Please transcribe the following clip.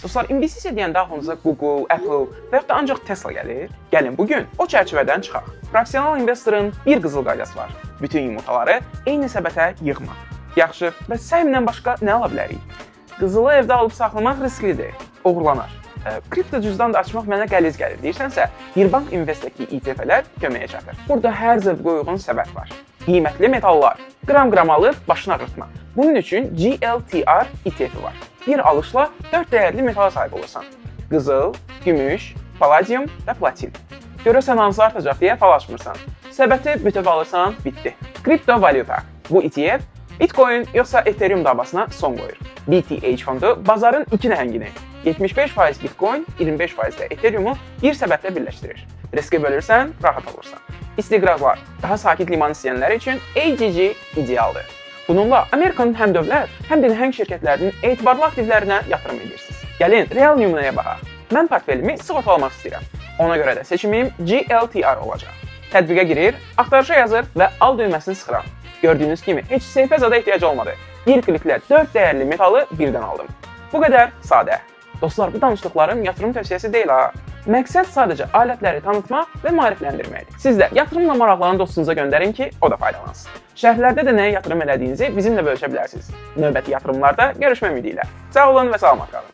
Dostlar, investisiya deyəndə ağlınıza Google, Apple və yaxud da ancaq Tesla gəlir. Gəlin bugün o çərçivədən çıxaq. Professional investorun bir qızıl qaydası var. Bütün yumurtaları eyni səbətə yığma. Yaxşı, bəs səhmdən başqa nə ala bilərik? Qızılı evdə alıb saxlamaq risklidir, oğurlanar. Kripto cüzdan da açmaq mənə qəliz gəlir deyirsənsə, Birbank Investdəki ETF-lər köməyə çatır. Burada hər zövqə uyğun səbət var. Qiymətli metallar, qram-qram alıb başını ağrıtma. Bunun üçün GLTR ETF-i var. Bir alışla 4 dəyərli metala sahib olursan. Qızıl, gümüş, palladium və platin. Görəsən hansı artacaq deyə fal açmırsan. Səbəti bütöv alırsan, bitdi. Crypto Valuta. Bu ETF Bitcoin yoxsa Ethereum davasına son qoyur. BTH fondu bazarın iki nəhəngini 75% Bitcoin, 25% də Ethereumu bir səbətlə birləşdirir. Riski bölürsən, rahat olursan. İstiqrazlar, daha sakit liman istəyənlər üçün AGG idealdır. Bununla Amerikanın həm dövlət, həm də nəhəng şirkətlərinin etibarlı aktivlərinə yatırım edirsiniz. Gəlin, real nümunəyə baxaq. Mən portfelimi sığortalamaq istəyirəm. Ona görə də seçimim GLTR olacaq. Tətbiqə girir, axtarışa yazır və al düyməsini sıxıram. Gördüyünüz kimi heç seyfə zada ehtiyac olmadı. Bir kliklə 4 dəyərli metalı birdən aldım. Bu qədər sadə. Dostlar, bu danışdıqlarım yatırım tövsiyəsi deyil ha. Məqsəd sadəcə alətləri tanıtmaq və maarifləndirməkdir. Siz də yatırımla maraqlanan dostunuza göndərin ki, o da faydalansın. Şərhlərdə də nəyə yatırım elədiyinizi bizimlə bölüşə bilərsiniz. Növbəti yatırımlarda görüşmək ümidi ilə. Sağ olun və salamat qalın.